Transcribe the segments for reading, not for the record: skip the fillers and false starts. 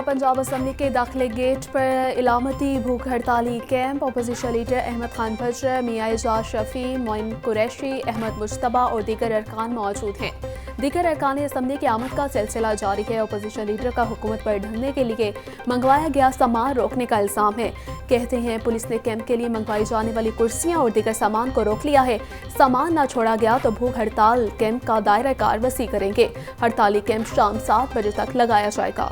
Punjab assembly के दाखिले gate पर इलामती भूख हड़ताली कैंप। अपोजिशन लीडर अहमद खान भज्र, मियां एजाज शफी, मोइन कुरैशी, अहमद मुश्तबा और दीगर अरकान मौजूद हैं। दीगर अरकान असम्बली की आमद का सिलसिला जारी है। अपोजिशन लीडर का हुकूमत पर ढलने के लिए मंगवाया गया सामान रोकने का इल्जाम है। कहते हैं पुलिस ने कैंप के लिए मंगवाई जाने वाली कुर्सियां और दीगर सामान को रोक लिया है। सामान न छोड़ा गया तो भूख हड़ताल कैंप का दायरा कार वसी करेंगे। हड़ताली कैंप शाम 7 बजे तक लगाया जाएगा।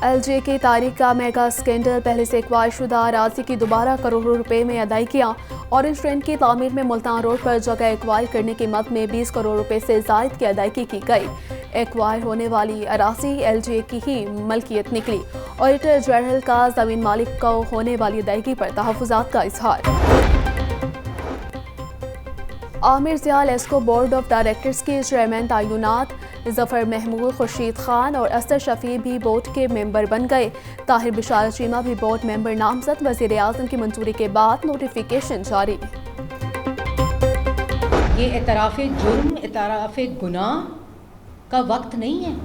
LJ की तारीख का मेगा स्कैंडल। पहले से एक्वायरशुदा अराजी की दोबारा करोड़ों रुपए में अदायगियां। ऑरेंज ट्रेन की तामीर में मुल्तान रोड पर जगह एक्वायर करने की मद में 20 करोड़ रुपए से जायद की अदायगी की गई। एक्वायर होने वाली अराजी LJ की ही मलकियत निकली। ऑडिटर जनरल का जमीन मालिक को होने वाली अदायगी पर तहफ़्फ़ुज़ात का इजहार। Aamir Zia LESCO board of directors के चेयरमैन तयनात। जफर महमूद, खुर्शीद खान और असद शफी भी बोर्ड के मेंबर बन गए। ताहिर बिशारत चीमा भी बोर्ड मेंबर नामजद। वज़ीर आज़म की मंजूरी के बाद नोटिफिकेशन जारी। ये एतराफ़ जुर्म, एतराफ़ गुनाह का वक्त नहीं है,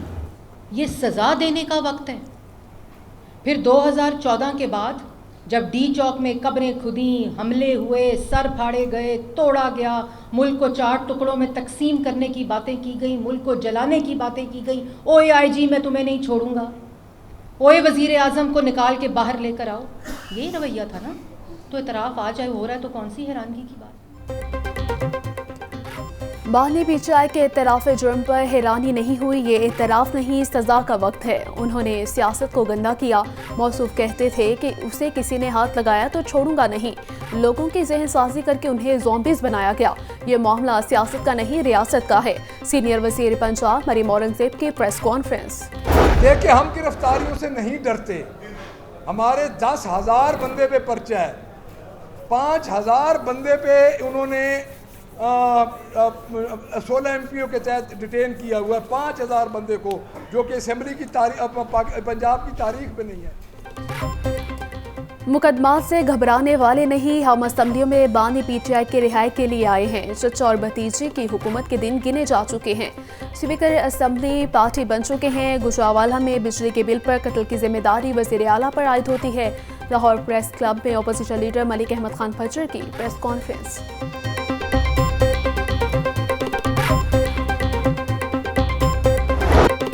ये सज़ा देने का वक्त है। फिर 2014 के बाद जब डी चौक में कब्रें खुदी, हमले हुए, सर फाड़े गए, तोड़ा गया, मुल्क को 4 टुकड़ों में तकसीम करने की बातें की गई, मुल्क को जलाने की बातें की गई। ओए IG मैं तुम्हें नहीं छोड़ूंगा, ओए वज़ीर आज़म को निकाल के बाहर लेकर आओ, ये रवैया था ना। तो इतराफ़ आ जाए हो रहा है तो कौन सी हैरानगी की बात। बानी पीचाई के इतराफ़ जुर्म पर हैरानी नहीं हुई। ये इतराफ़ नहीं, सज़ा का वक्त है। उन्होंने सियासत को गंदा किया। मौसूफ कहते थे कि उसे किसी ने हाथ लगाया तो छोड़ूंगा नहीं। लोगों की जहन साजी करके उन्हें ज़ॉम्बीज़ बनाया गया। ये मामला सियासत का नहीं, रियासत का है। सीनियर वज़ीर पंजाब मरीम औरंगज़ेब की प्रेस कॉन्फ्रेंस। देखिए, हम गिरफ्तारियों से नहीं डरते। हमारे 10,000 बंदे पे पर्चा है, 5,000 बंदे पे उन्होंने 16 MPO के तहत डिटेन किया हुआ है। 5,000 बंदे को, जो कि असेंबली की पंजाब की तारीख में नहीं है। मुकदमात से घबराने वाले नहीं। हम असम्बलियों में बानी PTI के रिहाई के लिए आए हैं। चचा और भतीजे की हुकूमत के दिन गिने जा चुके हैं। स्पीकर असम्बली पार्टी बन चुके हैं। गुजरावाला में बिजली के बिल पर कत्ल की जिम्मेदारी वज़ीर आला पर आयद होती है। लाहौर प्रेस क्लब में अपोजिशन लीडर मलिक अहमद खान भज्र की प्रेस कॉन्फ्रेंस।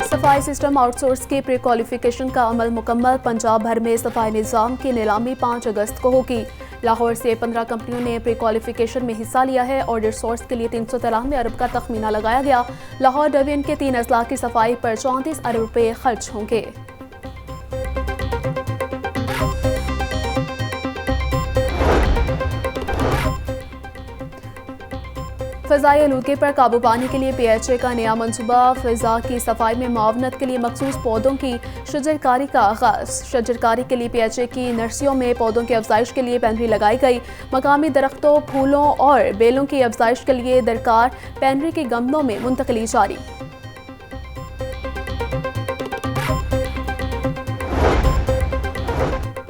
सफाई सिस्टम आउटसोर्स की प्री क्वालिफिकेशन का अमल मुकम्मल। पंजाब भर में सफाई निज़ाम की नीलामी 5 अगस्त को होगी। लाहौर से 15 कंपनियों ने प्री क्वालिफिकेशन में हिस्सा लिया है। ऑडिट सोर्स के लिए 393 अरब का तखमीना लगाया गया। लाहौर डिवीजन के 3 अजला की सफाई पर 34 अरब रुपए खर्च होंगे। फ़ज़ाई आलूदगी पर काबू पाने के लिए PHA का नया मनसूबा। फ़ज़ा की सफाई में मुआवनत के लिए मखसूस पौधों की शजरकारी का आगाज़। शजरकारी के लिए PHA की नर्सरियों में पौधों की अफजाइश के लिए पैनरी लगाई गई। मकामी दरख्तों, फूलों और बेलों की अफजाइश के लिए दरकार पैनरी के गमलों में मुंतकली जारी।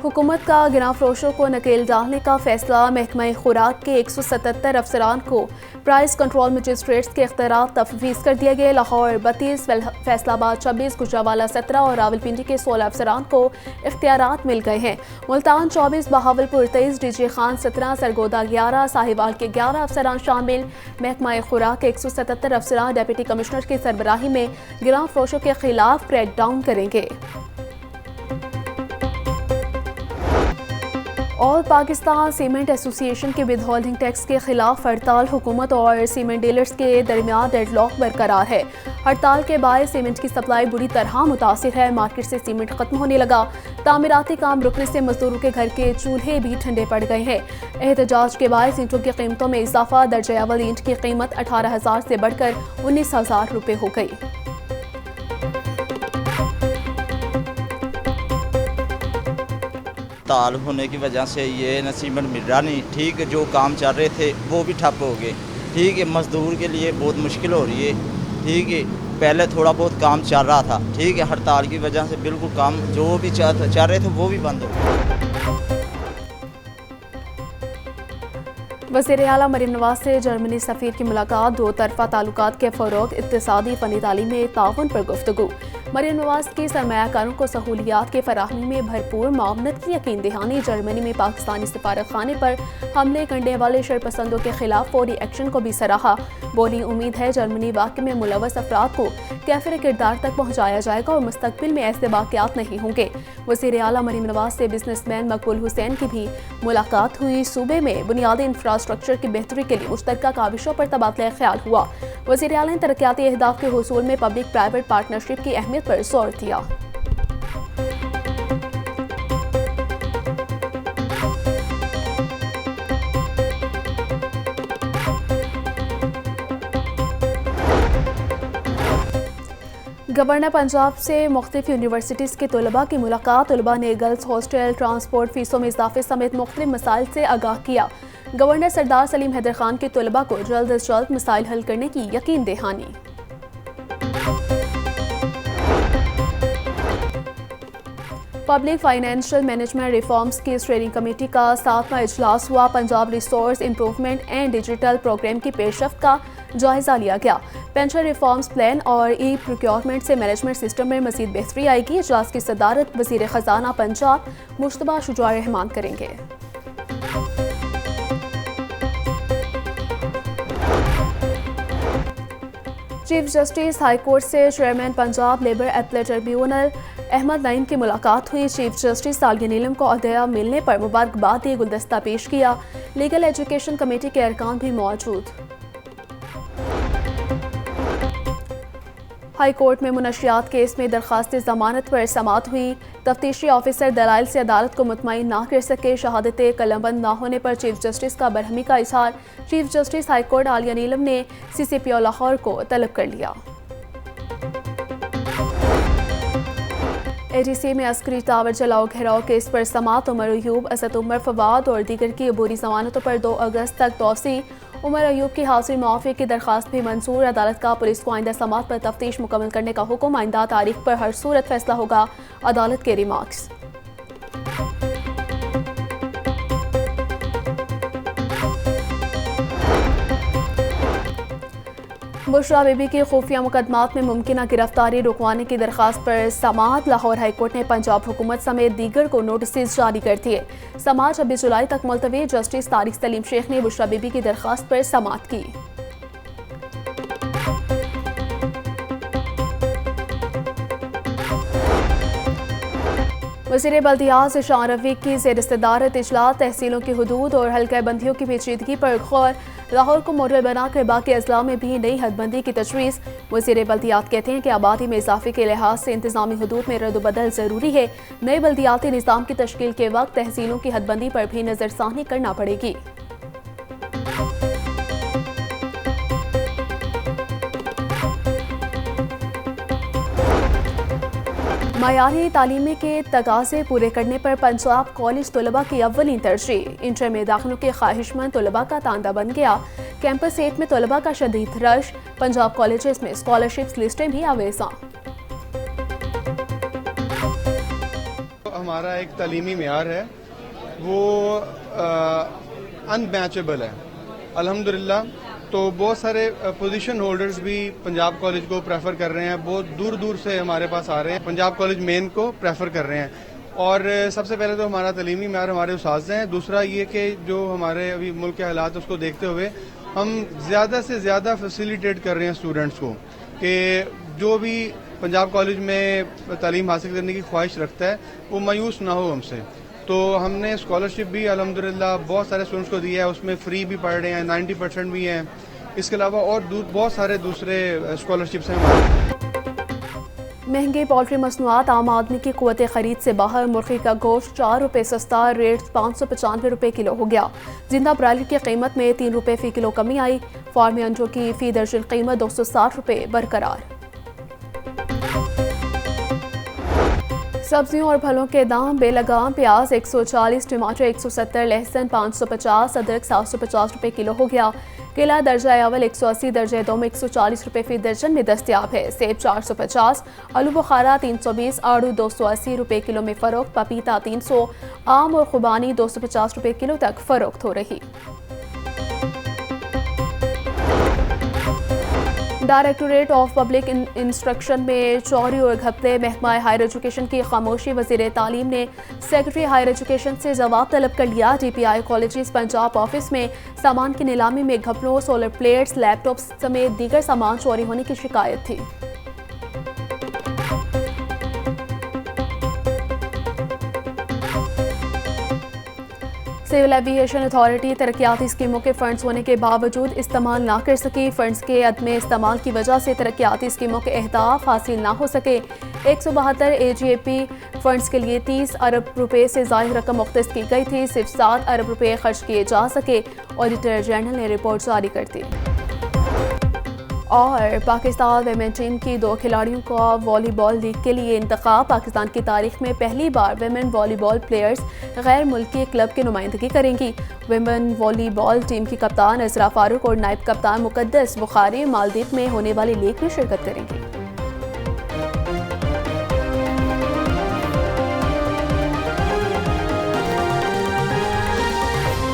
हुकूमत का गिरां फरोशों को नकेल डालने का फैसला। महकमा खुराक के 177 अफसरान को प्राइस कंट्रोल मजिस्ट्रेट्स के इख्तियारात तफवीज़ कर दिए गए। लाहौर 32, फैसलाबाद 26, गुजरावाला 17 और रावलपिंडी के 16 अफसरान को इख्तियारात मिल गए हैं। मुल्तान 24, बहावलपुर 23, DG खान 17, सरगोदा 11, साहिवाल के 11 अफसरान शामिल। महकमा खुराक के 177 अफसरान डिप्टी कमिश्नर की सरबराही में गिरां फरोशों के खिलाफ क्रैक डाउन करेंगे। ऑल पाकिस्तान सीमेंट एसोसिएशन के विद होल्डिंग टैक्स के खिलाफ हड़ताल। हुकूमत और सीमेंट डीलर्स के दरमियान डेडलॉक बरकरार है। हड़ताल के बायस सीमेंट की सप्लाई बुरी तरह मुतासिर है। मार्केट से सीमेंट खत्म होने लगा। तामीराती काम रुकने से मजदूरों के घर के चूल्हे भी ठंडे पड़ गए हैं। एहतजाज के बायस ईंटों की कीमतों में इजाफा। दर्जा अव्वल ईंट की कीमत 18,000 से बढ़कर 19,000 रुपये हो गई। ताल होने की वजह से ये न सीमेंट मिल रहा नहीं। ठीक है, जो काम चल रहे थे वो भी ठप हो गए। ठीक है, मजदूर के लिए बहुत मुश्किल हो रही है। ठीक है, पहले थोड़ा बहुत काम चल रहा था। ठीक है, हड़ताल की वजह से बिल्कुल काम जो भी चल रहे थे वो भी बंद हो गए। वज़ीर आला मरीम नवाज से जर्मनी सफ़ीर की मुलाकात। 2 तरफ़ा ताल्लुकात के फ़रोग़, इक़्तिसादी फ़नी तालीम में ताउन पर गुफ्तगू। मरीम नवाज की सरमायाकारों को सहूलियात की फराहमी में भरपूर मामनत की यकीन दहानी। जर्मनी में पाकिस्तानी सफारत खाने पर हमले करने वाले शरपसंदों के खिलाफ फौरी एक्शन को भी सराहा। बोली, उम्मीद है जर्मनी वाक़े में मुलव्वस अफराद को कैफिर किरदार तक पहुँचाया जाएगा और मुस्तकबिल में ऐसे वाक़यात नहीं होंगे। वज़ीर आला मरीम नवाज से बिजनेसमैन मकबूल हुसैन की भी मुलाकात हुई। सूबे में बुनियादी इंफ्रास्ट्रक्चर की बेहतरी के लिए मुश्तरका काविशों पर तबादला ख्याल हुआ। वज़ीर आला ने तरक्याती अहदाफ के हुसूल में पब्लिक प्राइवेट पार्टनरशिप की अहमियत पर जोर दिया। गवर्नर पंजाब से मुख्तलिफ यूनिवर्सिटीज़ के तलबा की मुलाकात। तलबा ने गर्ल्स हॉस्टल, ट्रांसपोर्ट फीसों में इजाफे समेत मुख्तलिफ मसाइल से आगाह किया। गवर्नर सरदार सलीम हैदर खान के तलबा को जल्द अज जल्द मसाइल हल करने की यकीन दहानी। पब्लिक फाइनेंशियल मैनेजमेंट रिफॉर्म्स की स्टीयरिंग कमेटी का 7वां इजलास हुआ। Punjab resource improvement and digital programme की पेशरफ्त का जायजा लिया गया। पेंशन रिफॉर्म्स प्लान और ई प्रोक्योरमेंट से मैनेजमेंट सिस्टम में मजीद बेहतरी आएगी। इजलास की सदारत वज़ीर ख़जाना पंजाब मुश्तबा शुजा रहमान करेंगे। चीफ जस्टिस हाई कोर्ट से chairman Punjab labour appellate tribunal Ahmad Naeem की मुलाकात हुई। चीफ जस्टिस आलिया नीलम को अहदा मिलने पर मुबारकबाद दी, गुलदस्ता पेश किया। लीगल एजुकेशन कमेटी के अरकान भी मौजूद। हाई कोर्ट में मुनशियात केस में दरखास्त जमानत पर समाअत हुई। तफ्तीशी ऑफिसर दलाइल से अदालत को मुतमईन ना कर सके। शहादतें कलमबंद ना होने पर चीफ जस्टिस का बरहमी का इजहार। Chief justice high court Aliya Neelum ने CCPO लाहौर को तलब कर लिया। ATC में अस्करी टावर जलाओ घेराव केस पर समाअत। उमर अयूब, असद उमर फवाद और दीगर की अबूरी जमानतों पर 2 अगस्त तक तौसी। उमर अयूब की हाजिरी मुआफ़ी की दरखास्त भी मंजूर। अदालत का पुलिस को आइंदा समाअत पर तफ्तीश मुकम्मल करने का हुक्म। आइंदा तारीख पर हर सूरत फैसला होगा, अदालत के रिमार्क्स। बुशरा बीबी की खुफिया मुकदमात में मुमकिन गिरफ्तारी रुकवाने की दरखास्त पर समाअत। लाहौर हाईकोर्ट ने पंजाब हुकूमत समेत दीगर को नोटिस जारी कर दिए। समाअत 26 जुलाई तक मुलतवी। जस्टिस तारिक सलीम शेख ने बुशरा बीबी की दरखास्त पर समाअत की। वज़ीर बल्दियात ज़ीशान रफ़ीक की ज़ेर सदारत इजलास। तहसीलों की हदूद और हल्का बंदियों की पेचीदगी पर गौर। लाहौर को मॉडल बनाकर बाकी अजला में भी नई हदबंदी की तजवीज़। वज़ीर बल्दियात कहते हैं कि आबादी में इजाफे के लिहाज से इंतज़ामी हदूद में रद्द-बदल ज़रूरी है। नए बल्दियाती निज़ाम की तश्कील के वक्त तहसीलों की हदबंदी पर भी नज़रसानी करना पड़ेगी। मयारी तालीमी के तकाज़े पूरे करने पर पंजाब कॉलेज तलबा की अव्वलीन तरजीह। इंटर में दाखिलों के ख्वाहिशमंद तलबा का तांता बन गया। कैंपस 8 में तलबा का शदीद रश। पंजाब कॉलेजेस में स्कॉलरशिप्स लिस्टें भी आवेज़ा। हमारा एक तालीमी मेयार है वो अनमैचेबल है अल्हम्दुलिल्लाह। तो बहुत सारे पोजीशन होल्डर्स भी पंजाब कॉलेज को प्रेफर कर रहे हैं। बहुत दूर दूर से हमारे पास आ रहे हैं, पंजाब कॉलेज मेन को प्रेफर कर रहे हैं। और सबसे पहले तो हमारा तालीमी मेयार हमारे उस्ताद हैं। दूसरा ये कि जो हमारे अभी मुल्क के हालात उसको देखते हुए हम ज़्यादा से ज़्यादा फैसिलिटेट कर रहे हैं स्टूडेंट्स को कि जो भी पंजाब कॉलेज में तालीम हासिल करने की ख्वाहिश रखता है वो मायूस ना हो हमसे। तो हमने स्कॉलरशिप भी अल्हम्दुलिल्लाह बहुत सारे स्टूडेंट्स को दिया है, उसमें फ्री भी पढ़ रहे हैं, 90% भी हैं। इसके अलावा और बहुत सारे दूसरे स्कॉलरशिप्स हैं हमारे। महंगे पोल्ट्री मसनूआत आम आदमी की कुव्वत खरीद से बाहर। मुर्गी का गोश्त 4 रुपये सस्ता, रेट 595 रुपये किलो हो गया। जिंदा ब्रायलर की कीमत में 3 रुपये फी किलो कमी आई। फार्मी अंडों की फी दर्जन कीमत 260 रुपये बरकरार। सब्जियों और फलों के दाम बेलगाम। प्याज 140, टमाटर 170, लहसुन 550, अदरक 750 रुपये किलो हो गया। केला दर्जा अव्वल 180, दर्जा दो में 140 रुपये फी दर्जन में दस्तियाब है। सेब 450, आलू बुखारा 320, आड़ू 280 रुपये किलो में फ़रोख्त। पपीता 300, आम और खुबानी 250 रुपये किलो तक फ़रोख्त हो रही। डायरेक्टोरेट ऑफ पब्लिक इंस्ट्रक्शन में चोरी और घपले, महकमा हायर एजुकेशन की खामोशी। वज़ीर तालीम ने सेक्रेटरी हायर एजुकेशन से जवाब तलब कर लिया। DPI कॉलेजेस पंजाब ऑफिस में सामान की नीलामी में घपलों, सोलर प्लेट्स, लैपटॉप्स समेत दीगर सामान चोरी होने की शिकायत थी। सिविल एविएशन अथॉरिटी तरक्याती स्कीमों के फंड्स होने के बावजूद इस्तेमाल ना कर सकी। फंड्स के अदम इस्तेमाल की वजह से तरक्याती स्कीमों के अहदाफ हासिल ना हो सके। 172 AGAP फंड्स के लिए 30 अरब रुपए से ज़ायद रकम मुख्तस की गई थी, सिर्फ 7 अरब रुपए खर्च किए जा सके। ऑडिटर जनरल ने रिपोर्ट जारी कर दी। और पाकिस्तान वेमेन टीम की 2 खिलाड़ियों का वॉलीबॉल लीग के लिए इंतखाब। पाकिस्तान की तारीख में पहली बार वेमेन वॉलीबॉल प्लेयर्स गैर मुल्की क्लब की नुमाइंदगी करेंगी। वेमेन वॉलीबॉल टीम की कप्तान अजरा फारूक और नायब कप्तान मुकद्दस बुखारी मालदीव में होने वाली लीग में शिरकत करेंगी।